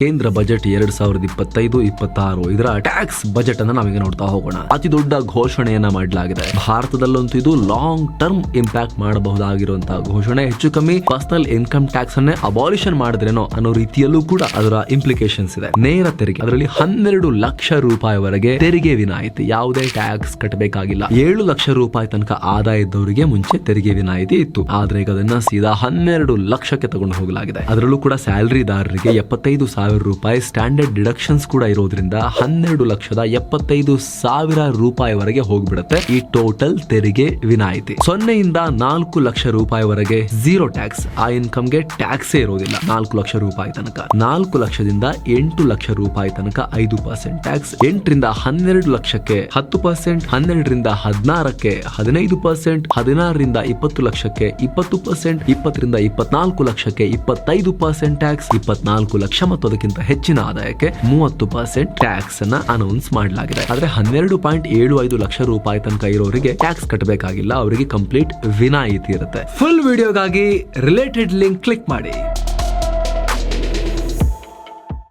ಕೇಂದ್ರ ಬಜೆಟ್ 2025-26 ಇದರ tax budget ಅನ್ನ ನಾವೀಗ ನೋಡ್ತಾ ಹೋಗೋಣ. ಅತಿ ದೊಡ್ಡ ಘೋಷಣೆಯನ್ನ ಮಾಡಲಾಗಿದೆ. ಭಾರತದಲ್ಲಂತೂ ಇದು ಲಾಂಗ್ ಟರ್ಮ್ ಇಂಪ್ಯಾಕ್ಟ್ ಮಾಡಬಹುದಾಗಿರುವಂತಹ ಘೋಷಣೆ. ಹೆಚ್ಚು ಕಮ್ಮಿ ಪರ್ಸನಲ್ ಇನ್ಕಮ್ ಟ್ಯಾಕ್ಸ್ ಅನ್ನೇ ಅಬಾಲಿಷನ್ ಮಾಡಿದ್ರೇನೋ ಅನ್ನೋ ರೀತಿಯಲ್ಲೂ ಕೂಡ ಅದರ ಇಂಪ್ಲಿಕೇಶನ್ಸ್ ಇದೆ. ನೇರ ತೆರಿಗೆ, ಅದರಲ್ಲಿ 12 ಲಕ್ಷ ರೂಪಾಯಿವರೆಗೆ ತೆರಿಗೆ ವಿನಾಯಿತಿ, ಯಾವುದೇ ಟ್ಯಾಕ್ಸ್ ಕಟ್ಟಬೇಕಾಗಿಲ್ಲ. 7 ಲಕ್ಷ ರೂಪಾಯಿ ತನಕ ಆದಾಯ ಇದ್ದವರಿಗೆ ಮುಂಚೆ ತೆರಿಗೆ ವಿನಾಯಿತಿ ಇತ್ತು, ಆದ್ರೆ ಈಗ ಅದನ್ನ ಸೀದಾ 12 ಲಕ್ಷಕ್ಕೆ ತಗೊಂಡು ಹೋಗಲಾಗಿದೆ. ಅದರಲ್ಲೂ ಕೂಡ ಸ್ಯಾಲರಿದಾರರಿಗೆ 75,000 ರೂಪಾಯಿ ಸ್ಟ್ಯಾಂಡರ್ಡ್ ಡಿಡಕ್ಷನ್ಸ್ ಕೂಡ ಇರೋದ್ರಿಂದ 12,75,000 ರೂಪಾಯಿವರೆಗೆ ಹೋಗ್ಬಿಡುತ್ತೆ ಈ ಟೋಟಲ್ ತೆರಿಗೆ ವಿನಾಯಿತಿ. 0 ಇಂದ 4 ಲಕ್ಷ ರೂಪಾಯಿವರೆಗೆ ಝೀರೋ ಟ್ಯಾಕ್ಸ್, ಆ ಇನ್ಕಮ್ಗೆ ಟ್ಯಾಕ್ಸೇ ಇರೋದಿಲ್ಲ 4 ಲಕ್ಷ ರೂಪಾಯಿ ತನಕ. 4 ಲಕ್ಷದಿಂದ 8 ಲಕ್ಷ ರೂಪಾಯಿ ತನಕ 5% ಟ್ಯಾಕ್ಸ್, 8 ರಿಂದ 12 ಲಕ್ಷಕ್ಕೆ 10%, 12 ರಿಂದ 16ಕ್ಕೆ 15%, 16 ರಿಂದ 20 ಲಕ್ಷಕ್ಕೆ 20%, 20 ರಿಂದ 24 ಲಕ್ಷಕ್ಕೆ 25% ಟ್ಯಾಕ್ಸ್, 24 ಲಕ್ಷ ಮತ್ತು ಅದಕ್ಕಿಂತ ಹೆಚ್ಚಿನ ಆದಾಯಕ್ಕೆ 30% ಟ್ಯಾಕ್ಸ್ ಅನ್ನ ಅನೌನ್ಸ್ ಮಾಡಲಾಗಿದೆ. ಆದ್ರೆ 12.75 ಲಕ್ಷ ರೂಪಾಯಿ ತನಕ ಇರೋರಿಗೆ ಟ್ಯಾಕ್ಸ್ ಕಟ್ಟಬೇಕಾಗಿಲ್ಲ, ಅವರಿಗೆ ಕಂಪ್ಲೀಟ್ ವಿನಾಯಿತಿ ಇರುತ್ತೆ. ಫುಲ್ ವಿಡಿಯೋಗಾಗಿ ರಿಲೇಟೆಡ್ ಲಿಂಕ್ ಕ್ಲಿಕ್ ಮಾಡಿ.